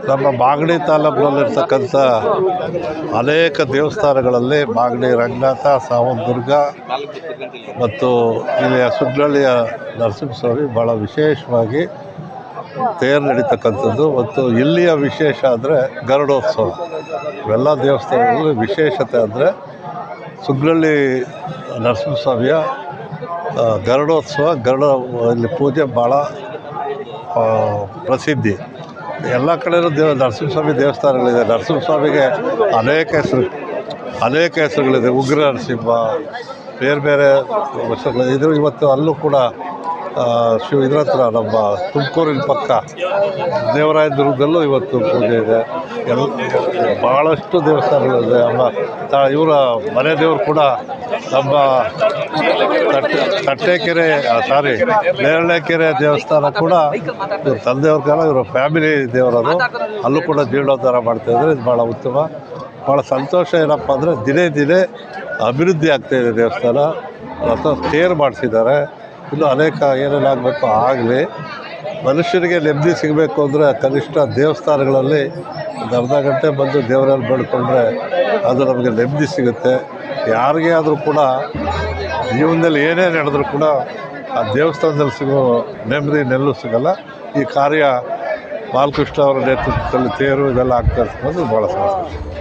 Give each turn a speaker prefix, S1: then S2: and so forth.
S1: ನಮ್ಮ ಮಾಗಡಿ ತಾಲೂಕಿನಲ್ಲಿರ್ತಕ್ಕಂಥ ಅನೇಕ ದೇವಸ್ಥಾನಗಳಲ್ಲಿ ಮಾಗಡಿ ರಂಗನಾಥ, ಸಾವಂತದುರ್ಗ ಮತ್ತು ಇಲ್ಲಿಯ ಸುಗ್ಲಳ್ಳಿಯ ನರಸಿಂಹಸ್ವಾಮಿ ಭಾಳ ವಿಶೇಷವಾಗಿ ತೇರು ನಡೀತಕ್ಕಂಥದ್ದು. ಮತ್ತು ಇಲ್ಲಿಯ ವಿಶೇಷ ಅಂದರೆ ಗರುಡೋತ್ಸವ. ಇವೆಲ್ಲ ದೇವಸ್ಥಾನಗಳಲ್ಲಿ ವಿಶೇಷತೆ ಅಂದರೆ ಸುಗ್ಲಳ್ಳಿ ನರಸಿಂಹಸ್ವಾಮಿಯ ಗರುಡೋತ್ಸವ. ಇಲ್ಲಿ ಪೂಜೆ ಭಾಳ ಪ್ರಸಿದ್ಧಿ. ಎಲ್ಲ ಕಡೆಯೂ ನರಸಿಂಹಸ್ವಾಮಿ ದೇವಸ್ಥಾನಗಳಿದೆ. ನರಸಿಂಹಸ್ವಾಮಿಗೆ ಅನೇಕ ಹೆಸರುಗಳಿದೆ. ಉಗ್ರ ನರಸಿಂಹ, ಬೇರೆ ಬೇರೆ ಹೆಸರುಗಳಿದೆ. ಇವತ್ತು ಅಲ್ಲೂ ಕೂಡ ಇದ್ರ ಹತ್ರ ನಮ್ಮ ತುಮಕೂರಿನ ಪಕ್ಕ ದೇವರಾಯದುರ್ಗದಲ್ಲೂ ಇವತ್ತು ಪೂಜೆ ಇದೆ. ಭಾಳಷ್ಟು ದೇವಸ್ಥಾನಗಳಿದೆ. ಇವರ ಮನೆ ದೇವರು ಕೂಡ ನಮ್ಮ ನೇರಳೆಕೆರೆ ದೇವಸ್ಥಾನ ಕೂಡ ಇವ್ರ ತಂದೆಯವ್ರ ಕಾಲ, ಇವರ ಫ್ಯಾಮಿಲಿ ದೇವರದು. ಅಲ್ಲೂ ಕೂಡ ಜೀರ್ಣೋದ್ಧಾರ ಮಾಡ್ತಾಯಿದ್ದಾರೆ. ಇದು ಭಾಳ ಉತ್ತಮ, ಭಾಳ ಸಂತೋಷ. ಏನಪ್ಪ ಅಂದರೆ ದಿನೇ ಅಭಿವೃದ್ಧಿ ಆಗ್ತಾಯಿದೆ ದೇವಸ್ಥಾನ. ಅಥವಾ ತೇರು ಮಾಡಿಸಿದ್ದಾರೆ. ಇನ್ನು ಅನೇಕ ಏನೇನಾಗಬೇಕು ಆಗಲಿ. ಮನುಷ್ಯನಿಗೆ ನೆಮ್ಮದಿ ಸಿಗಬೇಕು ಅಂದರೆ ಕನಿಷ್ಠ ದೇವಸ್ಥಾನಗಳಲ್ಲಿ ಒಂದು ಅರ್ಧ ಗಂಟೆ ಬಂದು ದೇವರಲ್ಲಿ ಬೇಡ್ಕೊಂಡ್ರೆ ಅದು ನಮಗೆ ನೆಮ್ಮದಿ ಸಿಗುತ್ತೆ. ಯಾರಿಗೇ ಆದರೂ ಕೂಡ ಜೀವನದಲ್ಲಿ ಏನೇ ನಡೆದರೂ ಕೂಡ ಆ ದೇವಸ್ಥಾನದಲ್ಲಿ ಸಿಗೋ ನೆಮ್ಮದಿ ನೆಲ್ಲೂ ಸಿಗೋಲ್ಲ. ಈ ಕಾರ್ಯ ಬಾಲಕೃಷ್ಣ ಅವರ ನೇತೃತ್ವದಲ್ಲಿ ತೇರು ಇದೆಲ್ಲ ಆಗ್ತಾ ಇರ್ತಕ್ಕಂಥದ್ದು ಭಾಳ ಸಂತೋಷ.